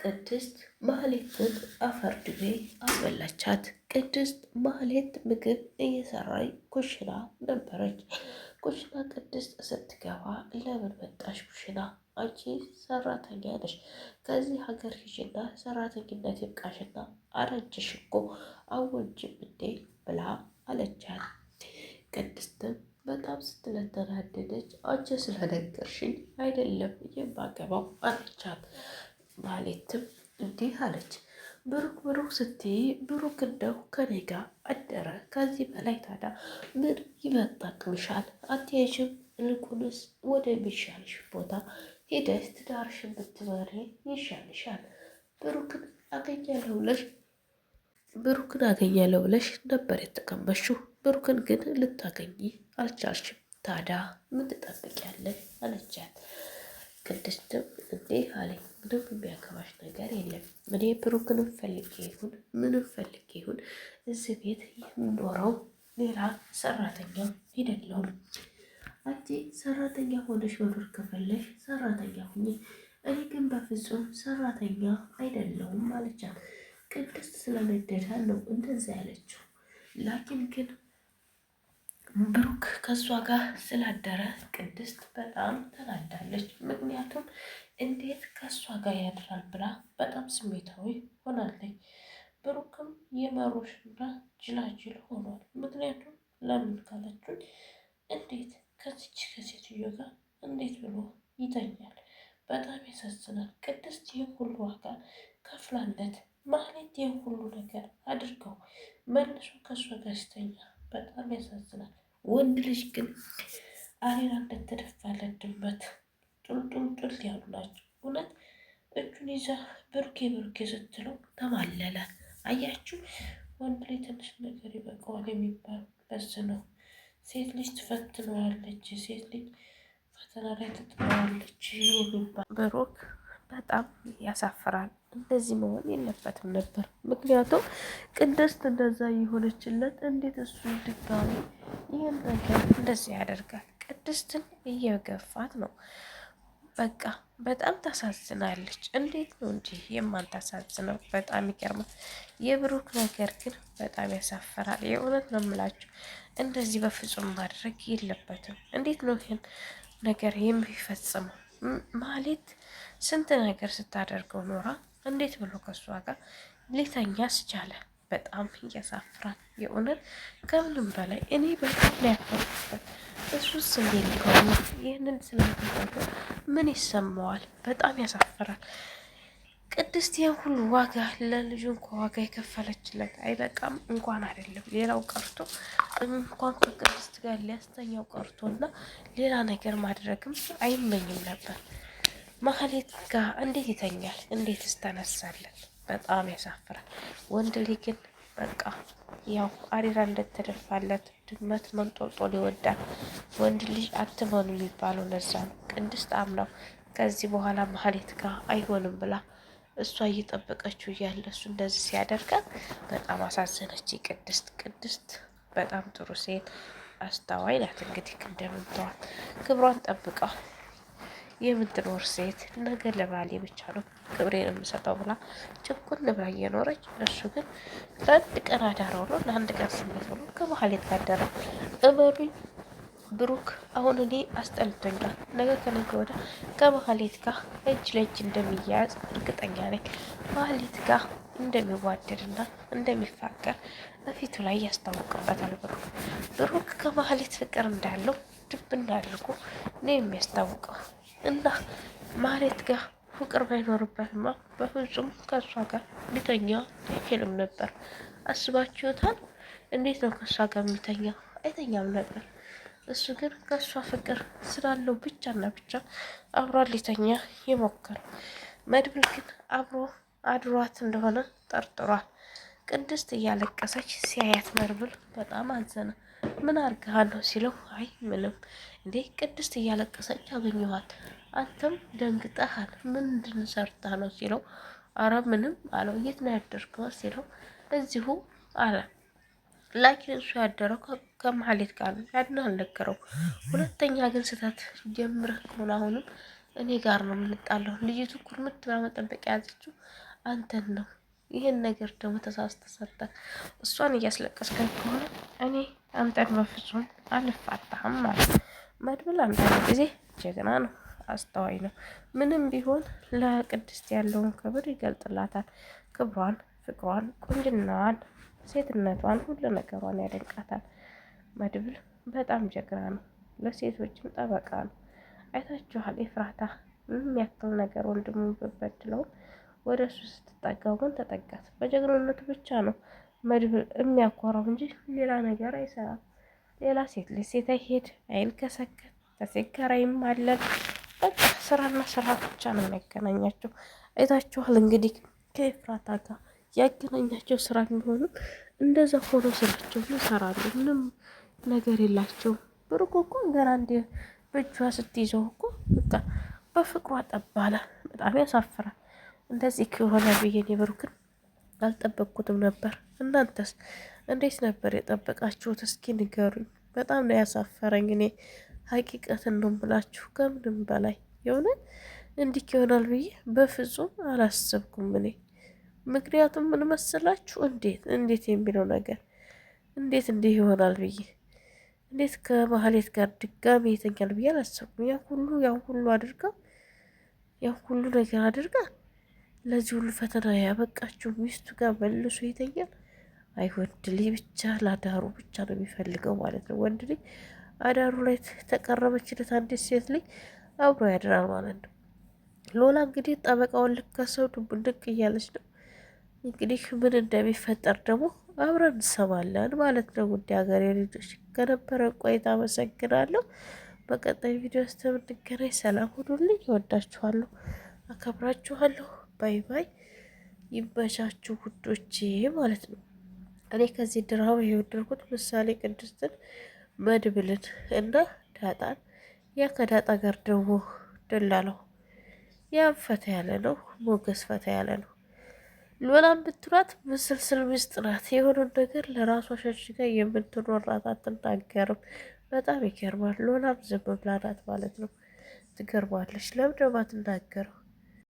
ቅድስት ማህሌትን አፈርድሜ አበላቻት። ቅድስት ማህሌት ምግብ እየሰራች ኩሽና ነበረች። ኩሽና ቅድስት ስትገባ ለምን መጣሽ ኩሽና? አንቺ ሰራተኛ ነሽ፣ ከዚህ ሀገር ሂጂና ሰራተኝነት ይብቃሽና አረጀሽ እኮ አወጅም እንዴ ብላ አለቻት። ቅድስትም በጣም ስትለተናደደች አንቺ ስለነገርሽኝ አይደለም የማገባው አለቻት። ማህሌትም እንዲህ አለች፣ ብሩክ ብሩክ ስትይ ብሩክ እንደው ከኔ ጋር አደረ። ከዚህ በላይ ታዲያ ምን ይመጣቅምሻል? አትሄጂም? ይልቁንስ ወደሚሻልሽ ቦታ ሄደሽ ትዳርሽን ብትመሪ ይሻልሻል። ብሩክን አገኛለሁ ብለሽ ነበር የተቀመጥሽው። ብሩክን ግን ልታገኝ አልቻልሽም። ታዲያ ምን ትጠብቂያለሽ? አለቻት። ቅድስትም እንዲህ አለኝ፣ ምንም የሚያገባሽ ነገር የለም። እኔ ብሩክንም ፈልጌ ይሁን ምንም ፈልጌ ይሁን እዚህ ቤት የምኖረው ሌላ ሰራተኛ አይደለሁም። አንቺ ሰራተኛ ሆነሽ መኖር ከፈለሽ ሰራተኛ ሁኚ፣ እኔ ግን በፍጹም ሰራተኛ አይደለሁም አለቻት። ቅድስት ስለነደዳት ነው እንደዛ ያለችው። ላኪን ግን ብሩክ ከእሷ ጋር ስላደረ ቅድስት በጣም ተናዳለች። ምክንያቱም እንዴት ከእሷ ጋር ያድራል ብላ በጣም ስሜታዊ ሆናለች። ብሩክም የመሮሽና ጅላጅል ሆኗል። ምክንያቱም ለምን ካለችኝ እንዴት ከሴትዮ ጋር እንዴት ብሎ ይተኛል? በጣም ያሳዝናል። ቅድስት ይህን ሁሉ ዋጋ ከፍላለት ማህሌት ይህን ሁሉ ነገር አድርገው መልሶ ከእሷ ጋር ሲተኛ በጣም ያሳዝናል። ወንድ ልጅ ግን አሬራ እንደተደፋለት ድመት ጡልጡልጡል ያሉ ናቸው። እውነት እጁን ይዛ ብሩኬ ብሩኬ ስትለው ተማለለ። አያችሁ፣ ወንድ ልጅ ትንሽ ነገር ይበቃዋል የሚባለው ለዚህ ነው። ሴት ልጅ ትፈትነዋለች፣ ሴት ልጅ ፈተና ላይ ትጥለዋለች የሚባል ብሩክ በጣም ያሳፍራል። እንደዚህ መሆን የለበትም ነበር። ምክንያቱም ቅድስት እንደዛ የሆነችለት እንዴት እሱ ድጋሚ ይህን ነገር እንደዚህ ያደርጋል? ቅድስትን እየገፋት ነው። በቃ በጣም ታሳዝናለች። እንዴት ነው እንጂ የማታሳዝነው? በጣም ይገርማል። የብሩክ ነገር ግን በጣም ያሳፈራል። የእውነት ነው የምላችሁ፣ እንደዚህ በፍጹም ማድረግ የለበትም። እንዴት ነው ይህን ነገር የሚፈጽመው? ማለት ስንት ነገር ስታደርገው ኖራ እንዴት ብሎ ከእሷ ጋር ሊተኛ ስቻለ? በጣም ያሳፍራል። የእውነት ከምንም በላይ እኔ በጣም ነው ያፈርኩበት። እሱስ እንዴት ሊሆን ነው? ይህንን ስለተደረገ ምን ይሰማዋል? በጣም ያሳፍራል። ቅድስት ይህን ሁሉ ዋጋ ለልጁ እንኳ ዋጋ የከፈለችለት አይበቃም? እንኳን አይደለም ሌላው ቀርቶ እንኳን ከቅድስት ጋር ሊያስተኛው ቀርቶና ሌላ ነገር ማድረግም አይመኝም ነበር። ማህሌት ጋር እንዴት ይተኛል? እንዴት እስተነሳለን? በጣም ያሳፍራል። ወንድ ልጅ ግን በቃ ያው አሪራ እንደተደፋለት ድመት መንጦልጦል ይወዳል። ወንድ ልጅ አትመኑ የሚባለው ለዛ ነው። ቅድስት አምናው ከዚህ በኋላ ማህሌት ጋር አይሆንም ብላ እሷ እየጠበቀችው እያለ እሱ እንደዚህ ሲያደርጋት በጣም አሳዘነች። ቅድስት በጣም ጥሩ ሴት አስተዋይ ናት። እንግዲህ እንደምንተዋት ክብሯን ጠብቃ የምትኖር ሴት ነገ ለባሌ ብቻ ነው ክብሬን የምሰጠው ብላ ጭቁን ብላ እየኖረች፣ እሱ ግን ለአንድ ቀን አዳረው ነው ለአንድ ቀን ስሜት ሆኖ ከማህሌት ጋር አደረ። እመኑኝ ብሩክ አሁን እኔ አስጠልቶኛል። ነገ ከነገ ወዲያ ከማህሌት ጋር እጅ ለእጅ እንደሚያያዝ እርግጠኛ ነኝ። ማህሌት ጋር እንደሚዋደድና እንደሚፋቀር በፊቱ ላይ ያስታውቅበታል። ብሩክ ከማህሌት ፍቅር እንዳለው ድብና አድርጎ ነው የሚያስታውቀው። እና ማህሌት ጋር ፍቅር ባይኖርበትማ በፍጹም ከእሷ ጋር ሊተኛ አይችልም ነበር። አስባችሁታል? እንዴት ነው ከእሷ ጋር የሚተኛው? አይተኛም ነበር። እሱ ግን ከእሷ ፍቅር ስላለው ብቻና ብቻ አብሯት ሊተኛ የሞከረው። መድብል ግን አብሮ አድሯት እንደሆነ ጠርጥሯል። ቅድስት እያለቀሰች ሲያያት መድብል በጣም አዘነ። ምን አርጋሃለሁ ሲለው አይ ምንም። እንዴ ቅድስት እያለቀሰች አገኘኋት፣ አንተም ደንግጠሃል፣ ምንድን ሰርታ ነው ሲለው አረ ምንም አለው። የት ነው ያደርከው ሲለው እዚሁ አለ። ላኪን እሱ ያደረው ከማህሌት ጋር ነው። ያን አልነገረው። ሁለተኛ ግን ስህተት ጀምረህ ከሆነ አሁንም እኔ ጋር ነው የምንጣለው። ልጅቱ ኩርምት ብላ መጠበቂያ ያዘችው አንተን ነው። ይህን ነገር ደግሞ ተሳስተህ ሰጠህ። እሷን እያስለቀስከኝ ከሆነ እኔ አንተን በፍጹም አልፋታህም ማለት መድብል አንዳንድ ጊዜ ጀግና ነው፣ አስተዋይ ነው። ምንም ቢሆን ለቅድስት ያለውን ክብር ይገልጥላታል። ክብሯን፣ ፍቅሯን፣ ቁንጅናዋን፣ ሴትነቷን፣ ሁሉ ነገሯን ያደንቃታል። መድብል በጣም ጀግና ነው። ለሴቶችም ጠበቃ ነው። አይታችኋል ኤፍራታ ምንም ያክል ነገር ወንድሙን ብበድለውም ወደ እሱ ስትጠጋው ግን ተጠጋት። በጀግንነቱ ብቻ ነው መድብል የሚያኮራው እንጂ ሌላ ነገር አይሰራም። ሌላ ሴት ለሴት አይሄድ አይልከሰከስ፣ ከሴት ጋር አይማለል። በቃ ስራና ስራ ብቻ ነው የሚያገናኛቸው። አይታችኋል እንግዲህ ከኤፍራታ ጋር ያገናኛቸው ስራ ቢሆንም እንደዛ ሆኖ ስራቸውን ይሰራሉ። ምንም ነገር የላቸውም። ብሩክ እኮ ገና እንደ በእጇ ስትይዘው እኮ በቃ በፍቅሯ ጠባለ። በጣም ያሳፍራል። እንደዚህ ከሆነ ብዬ እኔ ብሩክን አልጠበቅኩትም ነበር። እናንተስ እንዴት ነበር የጠበቃችሁት? እስኪ ንገሩኝ። በጣም ነው ያሳፈረኝ። እኔ ሀቂቀትን ነው የምላችሁ ከምንም በላይ የሆነ እንዲህ ይሆናል ብዬ በፍጹም አላሰብኩም እኔ። ምክንያቱም ምን መሰላችሁ? እንዴት የሚለው ነገር እንዴት እንዲህ ይሆናል ብዬ እንዴት ከማህሌት ጋር ድጋሚ ይተኛል ብዬ አላሰብኩም። ያን ሁሉ አድርጋ ያን ሁሉ ነገር አድርጋ ለዚህ ሁሉ ፈተና ያበቃችሁ ሚስቱ ጋር መልሶ ይተኛል? አይ ወንድ ልጅ ብቻ ለአዳሩ ብቻ ነው የሚፈልገው ማለት ነው። ወንድ ልጅ አዳሩ ላይ ተቀረበችለት አንዲት ሴት ልጅ አብሮ ያድራል ማለት ነው። ሎላ እንግዲህ ጠበቃውን ልከሰው ድብድቅ እያለች ነው። እንግዲህ ምን እንደሚፈጠር ደግሞ አብረን እንሰማለን ማለት ነው። ውድ ሀገሬ ልጆች ከነበረን ቆይታ አመሰግናለሁ። በቀጣይ ቪዲዮ እስከምንገናኝ ሰላም ሁኑልኝ። እወዳችኋለሁ፣ አከብራችኋለሁ። ባይ ባይ። ይመቻችሁ ውዶቼ ማለት ነው። እኔ ከዚህ ድራማ የወደድኩት ምሳሌ ቅድስትን፣ መድብልን እና ዳጣን ያ ከዳጣ ጋር ደግሞ ደላለው ያም ፈታ ያለ ነው። ሞገስ ፈታ ያለ ነው። ሎላም ብትሏት ምስልስል ሚስት ናት። የሆነን ነገር ለራሷ ሸሽጋ የምትኖራት አትናገርም። በጣም ይገርማል። ሎላም ዝም ብላ ናት ማለት ነው። ትገርማለች። ለምን ደግሞ አትናገረው?